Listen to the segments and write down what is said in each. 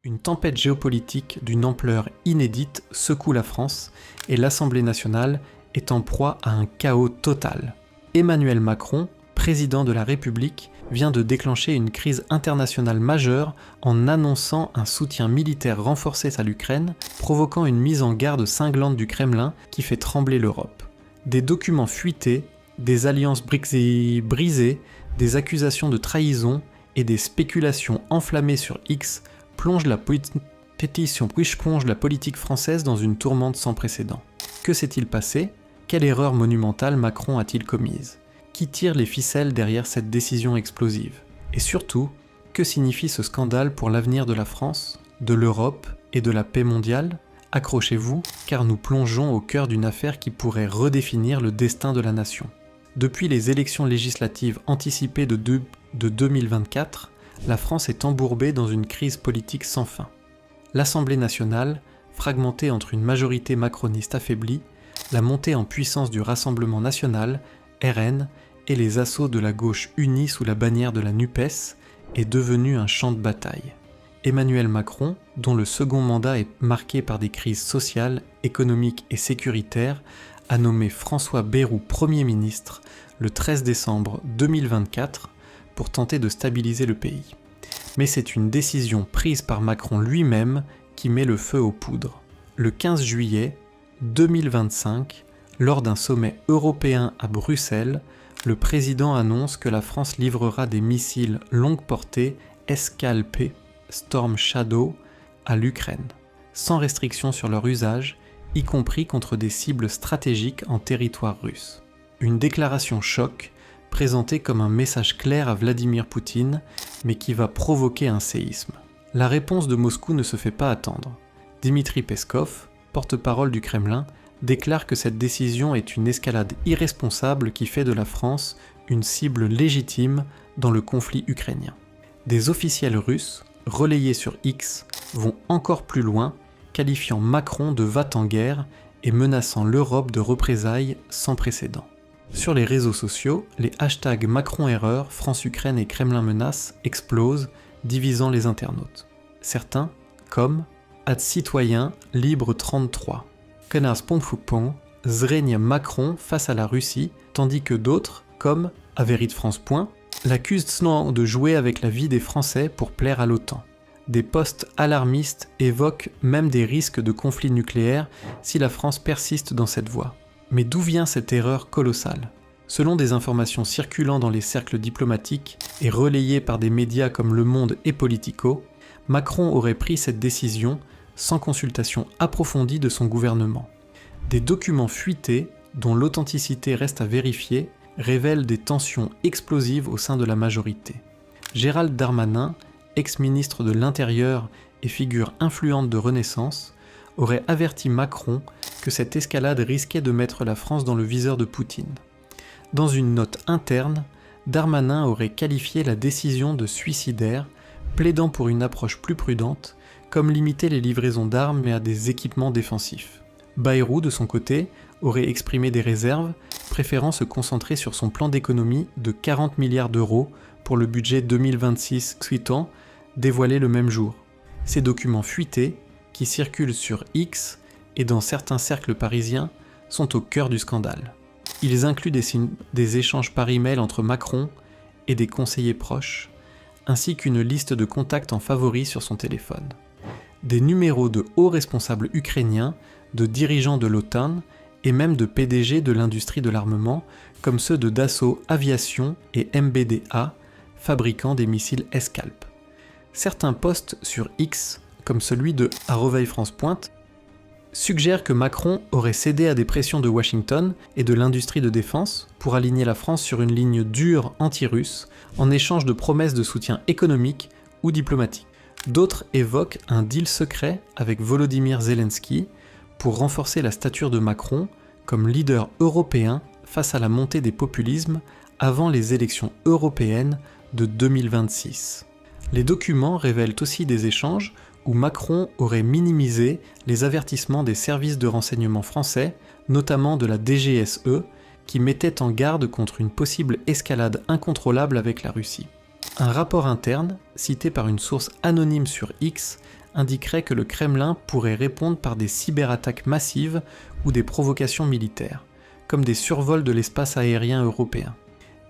Une tempête géopolitique d'une ampleur inédite secoue la France et l'Assemblée nationale est en proie à un chaos total. Emmanuel Macron, président de la République, vient de déclencher une crise internationale majeure en annonçant un soutien militaire renforcé à l'Ukraine, provoquant une mise en garde cinglante du Kremlin qui fait trembler l'Europe. Des documents fuités, des alliances brisées, des accusations de trahison et des spéculations enflammées sur X plonge la politique française dans une tourmente sans précédent. Que s'est-il passé ? Quelle erreur monumentale Macron a-t-il commise ? Qui tire les ficelles derrière cette décision explosive ? Et surtout, que signifie ce scandale pour l'avenir de la France, de l'Europe et de la paix mondiale ? Accrochez-vous, car nous plongeons au cœur d'une affaire qui pourrait redéfinir le destin de la nation. Depuis les élections législatives anticipées de 2024, la France est embourbée dans une crise politique sans fin. L'Assemblée nationale, fragmentée entre une majorité macroniste affaiblie, la montée en puissance du Rassemblement national, RN, et les assauts de la gauche unie sous la bannière de la NUPES, est devenue un champ de bataille. Emmanuel Macron, dont le second mandat est marqué par des crises sociales, économiques et sécuritaires, a nommé François Bayrou Premier ministre le 13 décembre 2024 pour tenter de stabiliser le pays. Mais c'est une décision prise par Macron lui-même qui met le feu aux poudres. Le 15 juillet 2025, lors d'un sommet européen à Bruxelles, le président annonce que la France livrera des missiles longue portée Escalp Storm Shadow à l'Ukraine, sans restriction sur leur usage, y compris contre des cibles stratégiques en territoire russe. Une déclaration choc, présentée comme un message clair à Vladimir Poutine, mais qui va provoquer un séisme. La réponse de Moscou ne se fait pas attendre. Dmitri Peskov, porte-parole du Kremlin, déclare que cette décision est une escalade irresponsable qui fait de la France une cible légitime dans le conflit ukrainien. Des officiels russes, relayés sur X, vont encore plus loin, qualifiant Macron de va-t-en-guerre et menaçant l'Europe de représailles sans précédent. Sur les réseaux sociaux, les hashtags Macron-erreur, France-Ukraine et Kremlin-menace explosent, divisant les internautes. Certains, comme @citoyen libre 33, Canars.fupon, zrenia Macron face à la Russie, tandis que d'autres, comme @veritfrance, l'accusent de jouer avec la vie des Français pour plaire à l'OTAN. Des posts alarmistes évoquent même des risques de conflit nucléaire si la France persiste dans cette voie. Mais d'où vient cette erreur colossale ? Selon des informations circulant dans les cercles diplomatiques et relayées par des médias comme Le Monde et Politico, Macron aurait pris cette décision sans consultation approfondie de son gouvernement. Des documents fuités, dont l'authenticité reste à vérifier, révèlent des tensions explosives au sein de la majorité. Gérald Darmanin, ex-ministre de l'Intérieur et figure influente de Renaissance, aurait averti Macron que cette escalade risquait de mettre la France dans le viseur de Poutine. Dans une note interne, Darmanin aurait qualifié la décision de suicidaire, plaidant pour une approche plus prudente, comme limiter les livraisons d'armes et à des équipements défensifs. Bayrou, de son côté, aurait exprimé des réserves, préférant se concentrer sur son plan d'économie de 40 milliards d'euros pour le budget 2026 suivant, dévoilé le même jour. Ces documents fuités, qui circulent sur X et dans certains cercles parisiens, sont au cœur du scandale. Ils incluent des échanges par email entre Macron et des conseillers proches, ainsi qu'une liste de contacts en favoris sur son téléphone. Des numéros de hauts responsables ukrainiens, de dirigeants de l'OTAN et même de PDG de l'industrie de l'armement, comme ceux de Dassault Aviation et MBDA, fabricants des missiles Escalp. Certains posts sur X, comme celui de @France, suggèrent que Macron aurait cédé à des pressions de Washington et de l'industrie de défense pour aligner la France sur une ligne dure anti-russe en échange de promesses de soutien économique ou diplomatique. D'autres évoquent un deal secret avec Volodymyr Zelensky pour renforcer la stature de Macron comme leader européen face à la montée des populismes avant les élections européennes de 2026. Les documents révèlent aussi des échanges où Macron aurait minimisé les avertissements des services de renseignement français, notamment de la DGSE, qui mettaient en garde contre une possible escalade incontrôlable avec la Russie. Un rapport interne, cité par une source anonyme sur X, indiquerait que le Kremlin pourrait répondre par des cyberattaques massives ou des provocations militaires, comme des survols de l'espace aérien européen.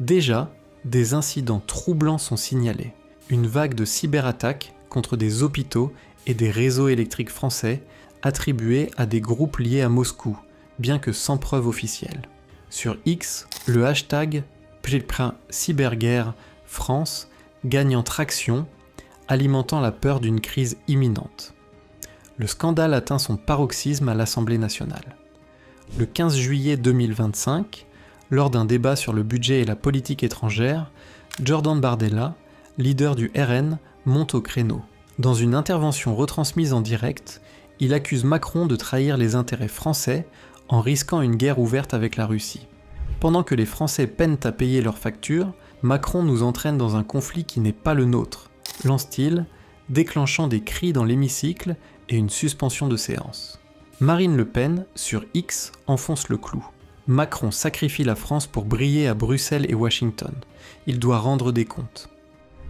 Déjà, des incidents troublants sont signalés. Une vague de cyberattaques contre des hôpitaux et des réseaux électriques français attribués à des groupes liés à Moscou, bien que sans preuve officielle. Sur X, le hashtag #cyberguerre France gagne en traction, alimentant la peur d'une crise imminente. Le scandale atteint son paroxysme à l'Assemblée nationale. Le 15 juillet 2025, lors d'un débat sur le budget et la politique étrangère, Jordan Bardella, leader du RN, monte au créneau. Dans une intervention retransmise en direct, il accuse Macron de trahir les intérêts français en risquant une guerre ouverte avec la Russie. Pendant que les Français peinent à payer leurs factures, Macron nous entraîne dans un conflit qui n'est pas le nôtre, lance-t-il, déclenchant des cris dans l'hémicycle et une suspension de séance. Marine Le Pen, sur X, enfonce le clou. Macron sacrifie la France pour briller à Bruxelles et Washington. Il doit rendre des comptes.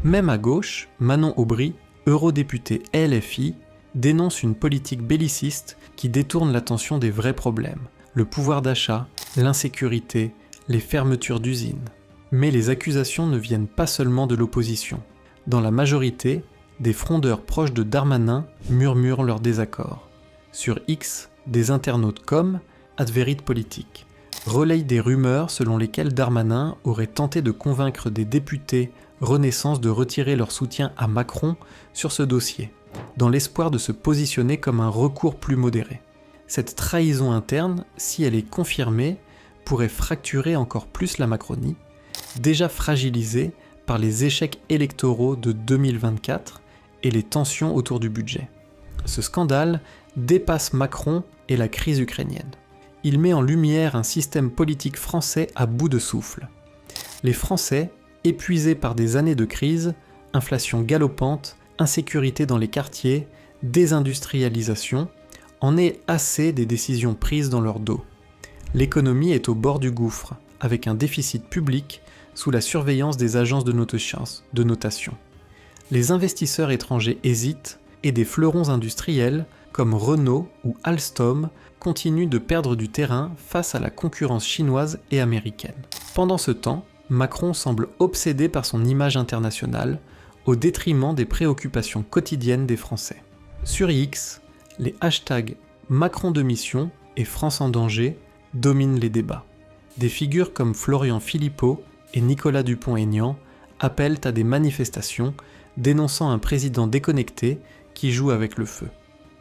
Même à gauche, Manon Aubry, eurodéputée LFI, dénonce une politique belliciste qui détourne l'attention des vrais problèmes, le pouvoir d'achat, l'insécurité, les fermetures d'usines. Mais les accusations ne viennent pas seulement de l'opposition. Dans la majorité, des frondeurs proches de Darmanin murmurent leur désaccord. Sur X, des internautes comme @VeritPolitique relayent des rumeurs selon lesquelles Darmanin aurait tenté de convaincre des députés Renaissance de retirer leur soutien à Macron sur ce dossier, dans l'espoir de se positionner comme un recours plus modéré. Cette trahison interne, si elle est confirmée, pourrait fracturer encore plus la Macronie, déjà fragilisée par les échecs électoraux de 2024 et les tensions autour du budget. Ce scandale dépasse Macron et la crise ukrainienne. Il met en lumière un système politique français à bout de souffle. Les Français, épuisés par des années de crise, inflation galopante, insécurité dans les quartiers, désindustrialisation, en est assez des décisions prises dans leur dos. L'économie est au bord du gouffre, avec un déficit public sous la surveillance des agences de notation. Les investisseurs étrangers hésitent et des fleurons industriels comme Renault ou Alstom continuent de perdre du terrain face à la concurrence chinoise et américaine. Pendant ce temps, Macron semble obsédé par son image internationale, au détriment des préoccupations quotidiennes des Français. Sur X, les hashtags Macron de mission et France en danger dominent les débats. Des figures comme Florian Philippot et Nicolas Dupont-Aignan appellent à des manifestations dénonçant un président déconnecté qui joue avec le feu.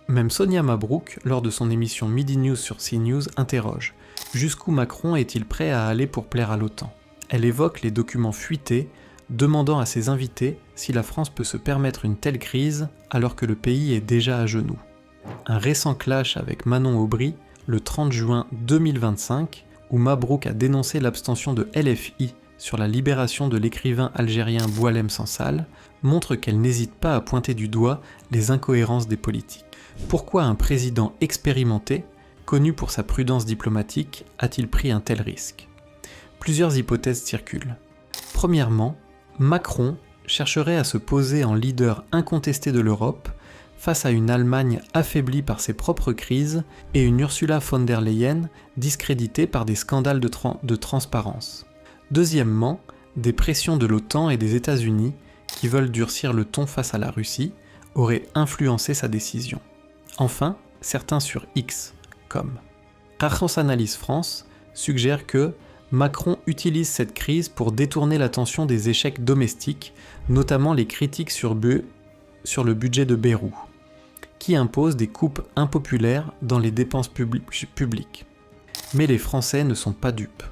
Même Sonia Mabrouk, lors de son émission Midi News sur CNews, interroge « Jusqu'où Macron est-il prêt à aller pour plaire à l'OTAN ?» Elle évoque les documents fuités, demandant à ses invités si la France peut se permettre une telle crise alors que le pays est déjà à genoux. Un récent clash avec Manon Aubry, le 30 juin 2025, où Mabrouk a dénoncé l'abstention de LFI sur la libération de l'écrivain algérien Boualem Sansal, montre qu'elle n'hésite pas à pointer du doigt les incohérences des politiques. Pourquoi un président expérimenté, connu pour sa prudence diplomatique, a-t-il pris un tel risque ? Plusieurs hypothèses circulent. Premièrement, Macron chercherait à se poser en leader incontesté de l'Europe face à une Allemagne affaiblie par ses propres crises et une Ursula von der Leyen discréditée par des scandales de transparence. Deuxièmement, des pressions de l'OTAN et des États-Unis, qui veulent durcir le ton face à la Russie, auraient influencé sa décision. Enfin, certains sur X, comme Rachos Analyse France, suggèrent que Macron utilise cette crise pour détourner l'attention des échecs domestiques, notamment les critiques sur le budget de Bayrou, qui impose des coupes impopulaires dans les dépenses publiques. Mais les Français ne sont pas dupes.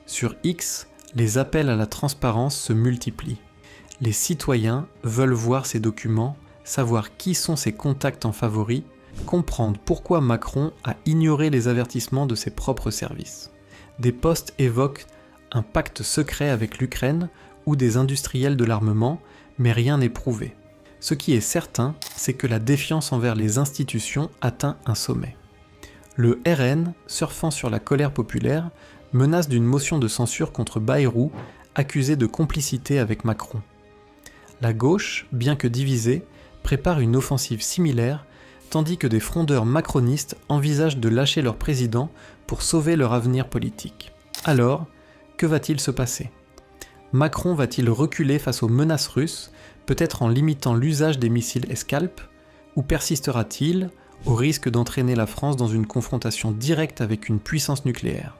Sur X, les appels à la transparence se multiplient. Les citoyens veulent voir ces documents, savoir qui sont ses contacts en favoris, comprendre pourquoi Macron a ignoré les avertissements de ses propres services. Des posts évoquent un pacte secret avec l'Ukraine ou des industriels de l'armement, mais rien n'est prouvé. Ce qui est certain, c'est que la défiance envers les institutions atteint un sommet. Le RN, surfant sur la colère populaire, menace d'une motion de censure contre Bayrou, accusé de complicité avec Macron. La gauche, bien que divisée, prépare une offensive similaire, tandis que des frondeurs macronistes envisagent de lâcher leur président pour sauver leur avenir politique. Alors, que va-t-il se passer ? Macron va-t-il reculer face aux menaces russes, peut-être en limitant l'usage des missiles Escalp, ou persistera-t-il au risque d'entraîner la France dans une confrontation directe avec une puissance nucléaire ?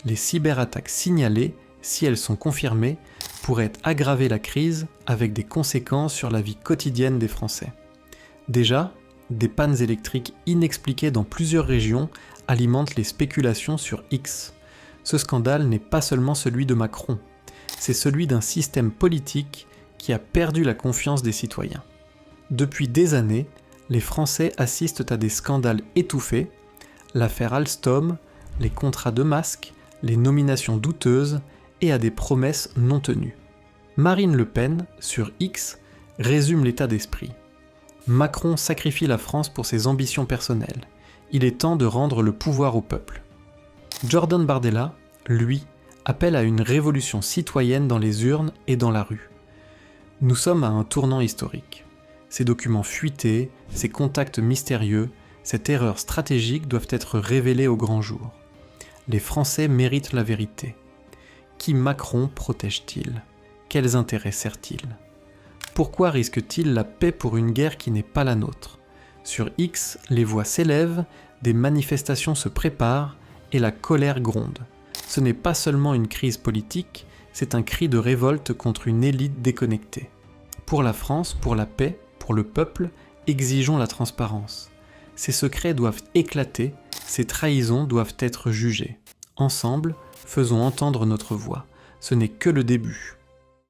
Les cyberattaques signalées, si elles sont confirmées, pourraient aggraver la crise avec des conséquences sur la vie quotidienne des Français. Déjà, des pannes électriques inexpliquées dans plusieurs régions alimentent les spéculations sur X. Ce scandale n'est pas seulement celui de Macron, c'est celui d'un système politique qui a perdu la confiance des citoyens. Depuis des années, les Français assistent à des scandales étouffés, l'affaire Alstom, les contrats de masques, les nominations douteuses et à des promesses non tenues. Marine Le Pen, sur X, résume l'état d'esprit. Macron sacrifie la France pour ses ambitions personnelles. Il est temps de rendre le pouvoir au peuple. Jordan Bardella, lui, appelle à une révolution citoyenne dans les urnes et dans la rue. Nous sommes à un tournant historique. Ces documents fuités, ces contacts mystérieux, cette erreur stratégique doivent être révélés au grand jour. Les Français méritent la vérité. Qui Macron protège-t-il ? Quels intérêts sert-il ? Pourquoi risque-t-il la paix pour une guerre qui n'est pas la nôtre ? Sur X, les voix s'élèvent, des manifestations se préparent et la colère gronde. Ce n'est pas seulement une crise politique, c'est un cri de révolte contre une élite déconnectée. Pour la France, pour la paix, pour le peuple, exigeons la transparence. Ces secrets doivent éclater, ces trahisons doivent être jugées. Ensemble, faisons entendre notre voix. Ce n'est que le début.